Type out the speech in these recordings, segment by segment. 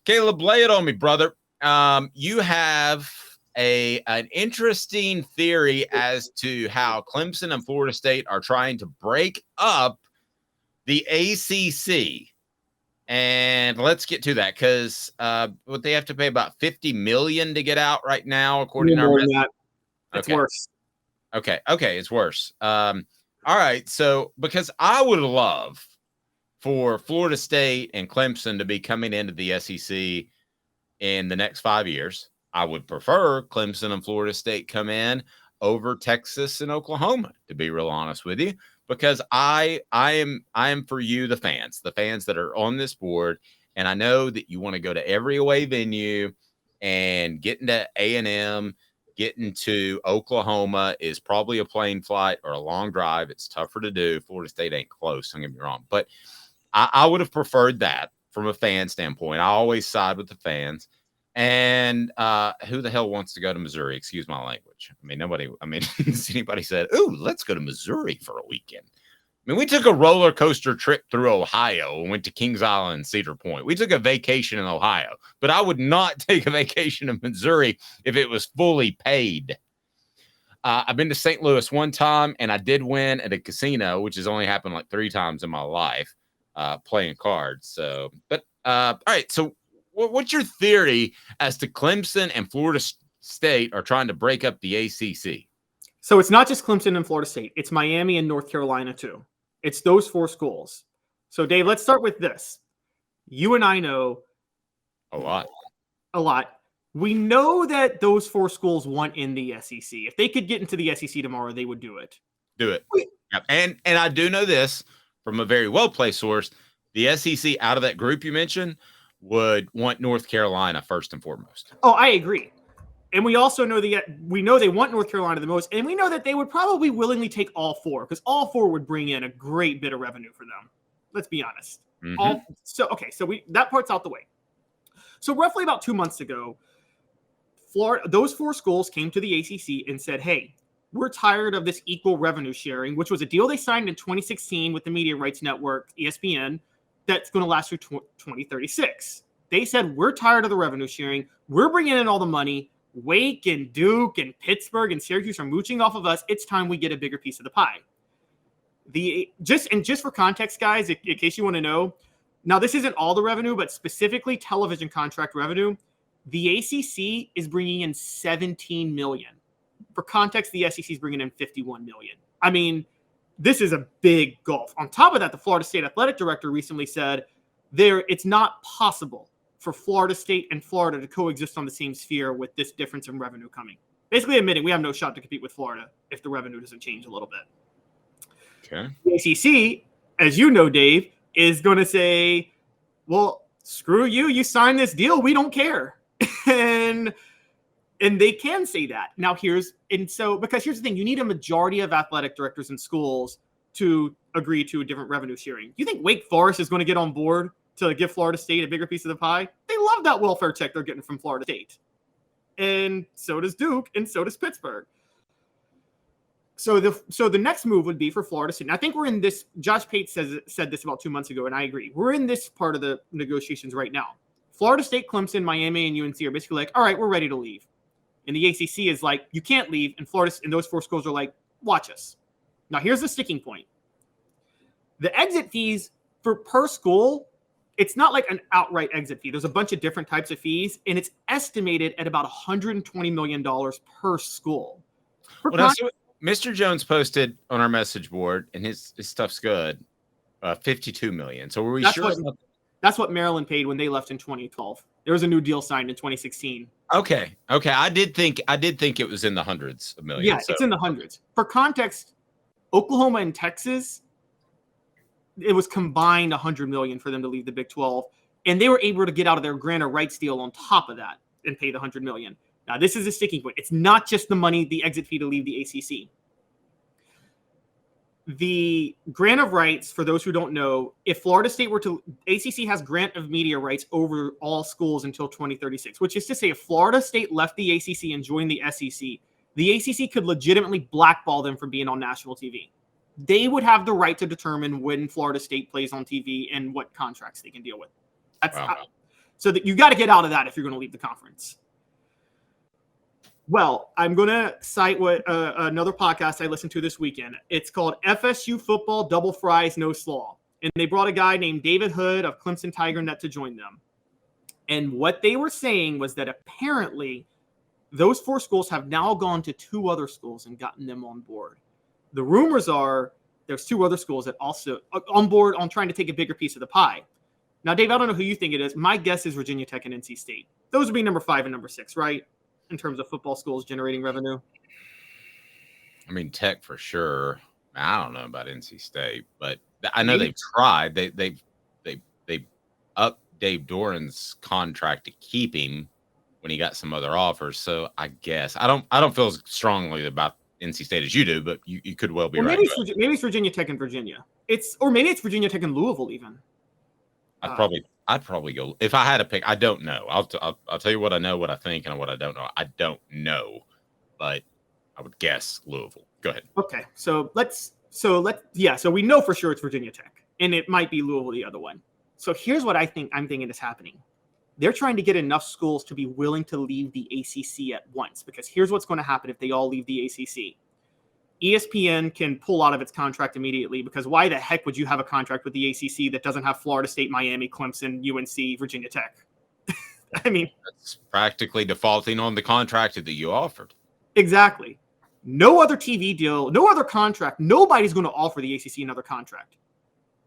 Caleb, lay it on me, brother. You have an interesting theory as to how Clemson and Florida State are trying to break up the ACC. And let's get to that because what they have to pay about $50 million to get out right now, according to our message. It's worse. Okay, it's worse. All right, so because I would love for Florida State and Clemson to be coming into the SEC in the next 5 years. I would prefer Clemson and Florida State come in over Texas and Oklahoma, to be real honest with you, because I am for you, the fans that are on this board, and I know that you want to go to every away venue and get into A&M, getting to Oklahoma is probably a plane flight or a long drive. It's tougher to do. Florida State ain't close, don't get me wrong, but I would have preferred that from a fan standpoint. I always side with the fans. And who the hell wants to go to Missouri? Excuse my language. I mean, nobody. I mean, anybody said, "Ooh, let's go to Missouri for a weekend." I mean, we took a roller coaster trip through Ohio and went to Kings Island and Cedar Point. We took a vacation in Ohio, but I would not take a vacation in Missouri if it was fully paid. I've been to St. Louis one time, and I did win at a casino, which has only happened like 3 times in my life. Playing cards. So, but all right. So, what's your theory as to Clemson and Florida State are trying to break up the ACC? So it's not just Clemson and Florida State. It's Miami and North Carolina too. It's those 4 schools. So, Dave, let's start with this. You and I know a lot. We know that those 4 schools want in the SEC. If they could get into the SEC tomorrow, they would do it. Yep. And I do know this from a very well-placed source. The SEC out of that group you mentioned would want North Carolina first and foremost. Oh, I agree. And we also know they want North Carolina the most, and we know that they would probably willingly take all 4 because all 4 would bring in a great bit of revenue for them. Let's be honest. Mm-hmm. So that part's out the way. So roughly about 2 months ago, those 4 schools came to the ACC and said, "Hey, we're tired of this equal revenue sharing," which was a deal they signed in 2016 with the media rights network, ESPN, that's going to last through 2036. They said, "We're tired of the revenue sharing. We're bringing in all the money. Wake and Duke and Pittsburgh and Syracuse are mooching off of us. It's time we get a bigger piece of the pie." Just for context, guys, in case you want to know, now this isn't all the revenue, but specifically television contract revenue, the ACC is bringing in $17 million. For context, the SEC is bringing in $51 million. I mean, this is a big gulf. On top of that, the Florida State athletic director recently said it's not possible for Florida State and Florida to coexist on the same sphere with this difference in revenue coming. Basically admitting we have no shot to compete with Florida if the revenue doesn't change a little bit. Okay. The ACC, as you know, Dave, is going to say, "Well, screw you. You signed this deal. We don't care." And they can say that. Now because here's the thing, you need a majority of athletic directors in schools to agree to a different revenue sharing. You think Wake Forest is going to get on board to give Florida State a bigger piece of the pie? They love that welfare check they're getting from Florida State. And so does Duke, and so does Pittsburgh. So the next move would be for Florida State. And I think we're in this, Josh Pate said this about 2 months ago, and I agree. We're in this part of the negotiations right now. Florida State, Clemson, Miami, and UNC are basically like, "All right, we're ready to leave." And the ACC is like, "You can't leave." And Florida and those 4 schools are like, "Watch us." Now, here's the sticking point. The exit fees per school, it's not like an outright exit fee. There's a bunch of different types of fees, and it's estimated at about $120 million per school. Mr. Jones posted on our message board, and his stuff's good, $52 million. So were we sure? That's what Maryland paid when they left in 2012. There was a new deal signed in 2016. Okay. I did think it was in the hundreds of millions. Yeah, so. It's in the hundreds. For context, Oklahoma and Texas, it was combined $100 million for them to leave the Big 12, and they were able to get out of their grantor rights deal on top of that and pay the $100 million. Now, this is a sticking point. It's not just the money, the exit fee to leave the ACC. The grant of rights, for those who don't know, if Florida State were to, ACC has grant of media rights over all schools until 2036, which is to say if Florida State left the ACC and joined the SEC, the ACC could legitimately blackball them from being on national TV. They would have the right to determine when Florida State plays on TV and what contracts they can deal with. So that you got to get out of that if you're going to leave the conference. Well, I'm going to cite what another podcast I listened to this weekend. It's called FSU Football Double Fries No Slaw. And they brought a guy named David Hood of Clemson Tiger Net to join them. And what they were saying was that apparently those 4 schools have now gone to 2 other schools and gotten them on board. The rumors are there's 2 other schools that also on board on trying to take a bigger piece of the pie. Now, Dave, I don't know who you think it is. My guess is Virginia Tech and NC State. Those would be number 5 and number 6, right? In terms of football schools generating revenue. I mean, Tech for sure. I don't know about NC State, but I know they've tried. They upped Dave Doran's contract to keep him when he got some other offers. So I guess I don't feel as strongly about NC State as you do, but you could well be right. Maybe it's Virginia Tech and Virginia. Maybe it's Virginia Tech and Louisville even. I'd probably go if I had to pick. I don't know. I'll tell you what I know, what I think, and what I don't know. I don't know, but I would guess Louisville. Go ahead. Okay, so we know for sure it's Virginia Tech, and it might be Louisville the other one. So here's what I'm thinking is happening. They're trying to get enough schools to be willing to leave the ACC at once, because here's what's going to happen if they all leave the ACC. ESPN can pull out of its contract immediately, because why the heck would you have a contract with the ACC that doesn't have Florida State, Miami, Clemson, UNC, Virginia Tech? I mean, that's practically defaulting on the contract that you offered. Exactly. No other TV deal, no other contract. Nobody's going to offer the ACC another contract.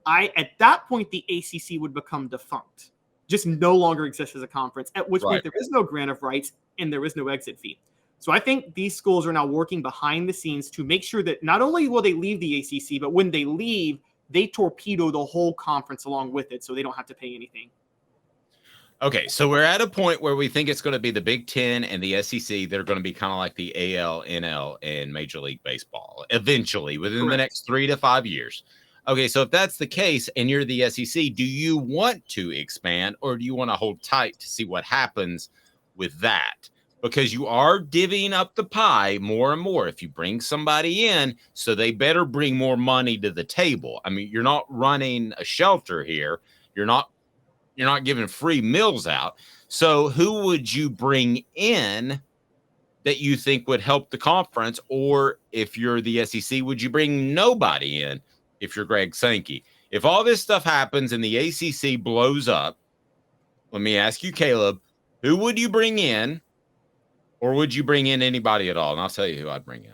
At that point, the ACC would become defunct, just no longer exists as a conference, at which point there is no grant of rights and there is no exit fee. So I think these schools are now working behind the scenes to make sure that not only will they leave the ACC, but when they leave, they torpedo the whole conference along with it so they don't have to pay anything. Okay, so we're at a point where we think it's going to be the Big Ten and the SEC. They're going to be kind of like the AL, NL, and Major League Baseball eventually within the next 3 to 5 years. Okay, so if that's the case and you're the SEC, do you want to expand or do you want to hold tight to see what happens with that? Because you are divvying up the pie more and more. If you bring somebody in, so they better bring more money to the table. I mean, you're not running a shelter here. You're not giving free meals out. So who would you bring in that you think would help the conference? Or if you're the SEC, would you bring nobody in if you're Greg Sankey? If all this stuff happens and the ACC blows up, let me ask you, Caleb, who would you bring in? Or would you bring in anybody at all? And I'll tell you who I'd bring in.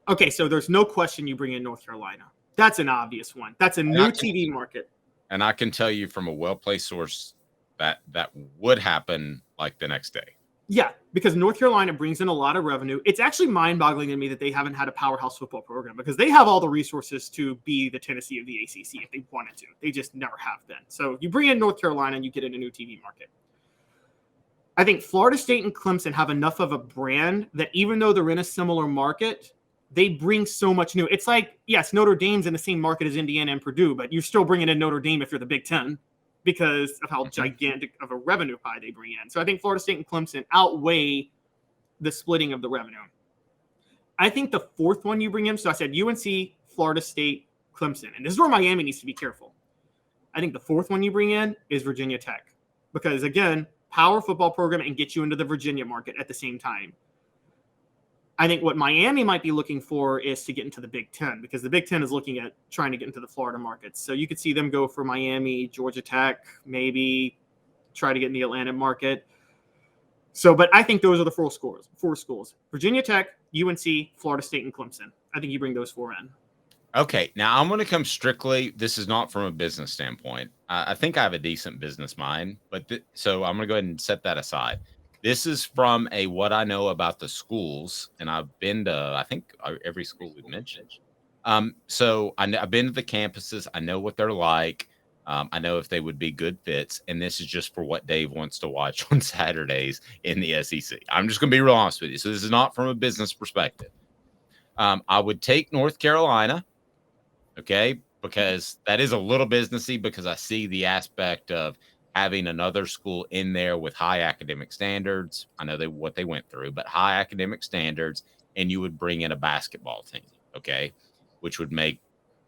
Okay, so there's no question you bring in North Carolina. That's an obvious one. That's a new TV market. And I can tell you from a well-placed source that would happen like the next day. Yeah, because North Carolina brings in a lot of revenue. It's actually mind-boggling to me that they haven't had a powerhouse football program, because they have all the resources to be the Tennessee of the ACC if they wanted to. They just never have been. So you bring in North Carolina and you get in a new TV market. I think Florida State and Clemson have enough of a brand that even though they're in a similar market, they bring so much new. It's like, yes, Notre Dame's in the same market as Indiana and Purdue, but you're still bringing in Notre Dame if you're the Big Ten because of how gigantic of a revenue pie they bring in. So I think Florida State and Clemson outweigh the splitting of the revenue. I think the fourth one you bring in, so I said UNC, Florida State, Clemson, and this is where Miami needs to be careful. I think the fourth one you bring in is Virginia Tech because, again, power football program and get you into the Virginia market at the same time. I think what Miami might be looking for is to get into the Big Ten because the Big Ten is looking at trying to get into the Florida markets. So you could see them go for Miami, Georgia Tech, maybe try to get in the Atlanta market. So, but I think those are the four schools. Virginia Tech, UNC, Florida State, and Clemson. I think you bring those four in. Okay, now I'm going to come strictly. This is not from a business standpoint. I think I have a decent business mind, but so I'm going to go ahead and set that aside. This is from what I know about the schools, and I've been to I think every school we've mentioned. So I've been to the campuses. I know what they're like. I know if they would be good fits, and this is just for what Dave wants to watch on Saturdays in the SEC. I'm just going to be real honest with you. So this is not from a business perspective. I would take North Carolina. Okay, because that is a little businessy because I see the aspect of having another school in there with high academic standards. I know what they went through, but high academic standards, and you would bring in a basketball team, okay, which would make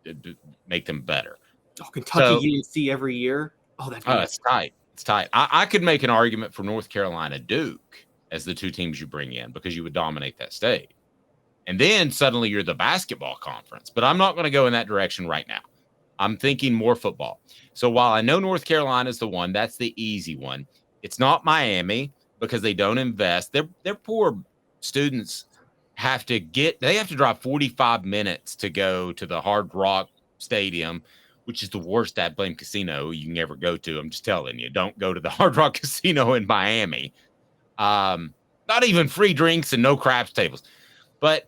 them better. Oh, Kentucky UNC every year. Oh, that's tight. It's tight. I could make an argument for North Carolina Duke as the two teams you bring in because you would dominate that state. And then suddenly you're the basketball conference. But I'm not going to go in that direction right now. I'm thinking more football. So while I know North Carolina is the one, that's the easy one. It's not Miami because they don't invest. Their poor students have to drive 45 minutes to go to the Hard Rock Stadium, which is the worst at blame casino you can ever go to. I'm just telling you, don't go to the Hard Rock Casino in Miami. Not even free drinks and no craps tables. But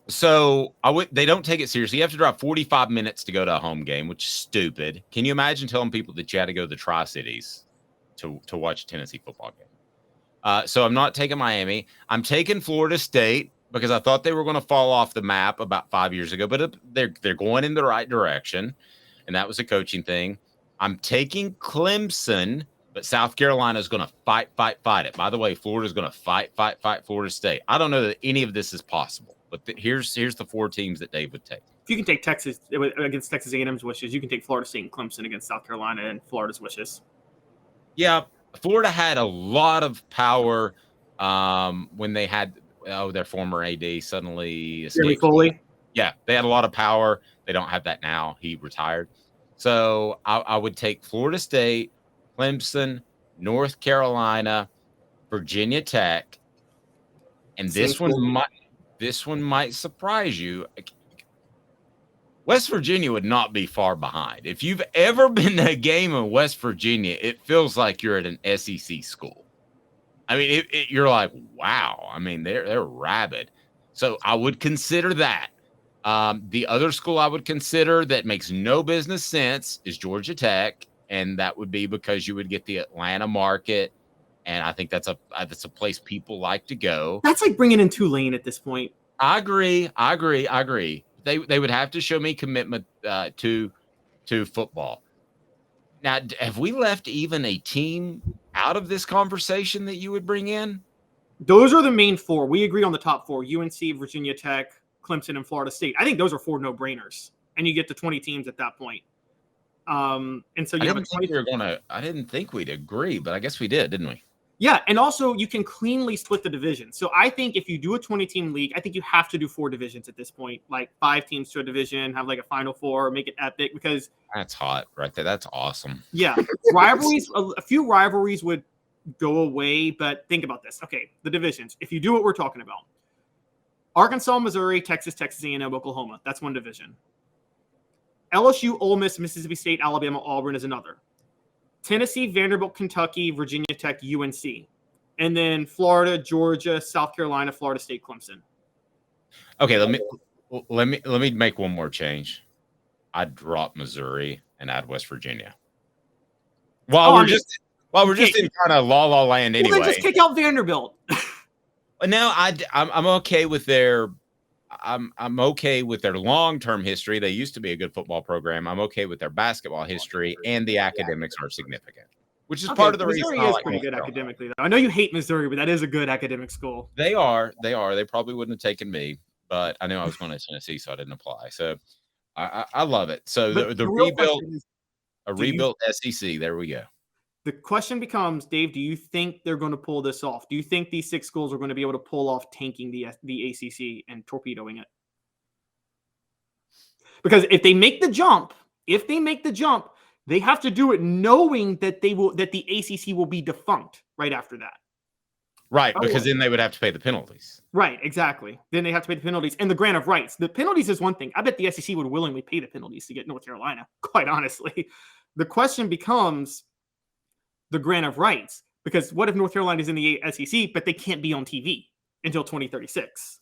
so they don't take it seriously. You have to drive 45 minutes to go to a home game, which is stupid. Can you imagine telling people that you had to go to the Tri-Cities to watch a Tennessee football game? So I'm not taking Miami. I'm taking Florida State because I thought they were going to fall off the map about 5 years ago, but they're going in the right direction, and that was a coaching thing. I'm taking Clemson, but South Carolina is going to fight it. By the way, Florida is going to fight Florida State. I don't know that any of this is possible, but here's the four teams that Dave would take. If you can take Texas against Texas A&M's wishes, you can take Florida State and Clemson against South Carolina and Florida's wishes. Yeah, Florida had a lot of power when they had their former AD suddenly escaped. Foley. Yeah, they had a lot of power. They don't have that now. He retired. So I would take Florida State, Clemson, North Carolina, Virginia Tech, and this one might surprise you. West Virginia would not be far behind. If you've ever been to a game in West Virginia, it feels like you're at an SEC school. I mean, you're like, wow. I mean, they're rabid. So I would consider that. The other school I would consider that makes no business sense is Georgia Tech, and that would be because you would get the Atlanta market, and I think that's a place people like to go. That's like bringing in Tulane at this point. I agree. They would have to show me commitment to football. Now, have we left even a team out of this conversation that you would bring in? Those are the main four. We agree on the top four: UNC, Virginia Tech, Clemson, and Florida State. I think those are four no-brainers, and you get to 20 teams at that point. And so you I didn't think we'd agree, but I guess we did, didn't we? Yeah, and also you can cleanly split the division. So I think if you do a 20-team league, I think you have to do 4 divisions at this point, like 5 teams to a division, have like a Final Four, make it epic, because that's hot right there. That's awesome. Yeah, rivalries. A few rivalries would go away, but think about this. Okay, the divisions. If you do what we're talking about, Arkansas, Missouri, Texas, Texas A&M, Oklahoma. That's one division. LSU, Ole Miss, Mississippi State, Alabama, Auburn is another. Tennessee, Vanderbilt, Kentucky, Virginia Tech, UNC. And then Florida, Georgia, South Carolina, Florida State, Clemson. Okay, let me make one more change. I'd drop Missouri and add West Virginia. While we're just in kind of la land anyway. Well, then just kick out Vanderbilt. No, I'm okay with their I'm okay with their long-term history. They used to be a good football program. I'm okay with their basketball history, and the academics are significant, which is part of the reason. Missouri is pretty good academically, though. I know you hate Missouri, but that is a good academic school. They are. They probably wouldn't have taken me, but I knew I was going to Tennessee, so I didn't apply. So I love it. So the rebuilt SEC. There we go. The question becomes, Dave, do you think they're going to pull this off? Do you think these 6 schools are going to be able to pull off tanking the ACC and torpedoing it? Because if they make the jump, they have to do it knowing that the ACC will be defunct right after that. Right, because then they would have to pay the penalties. Right, exactly. Then they have to pay the penalties and the grant of rights. The penalties is one thing. I bet the SEC would willingly pay the penalties to get North Carolina, quite honestly. The question becomes the grant of rights, because what if North Carolina is in the SEC, but they can't be on TV until 2036?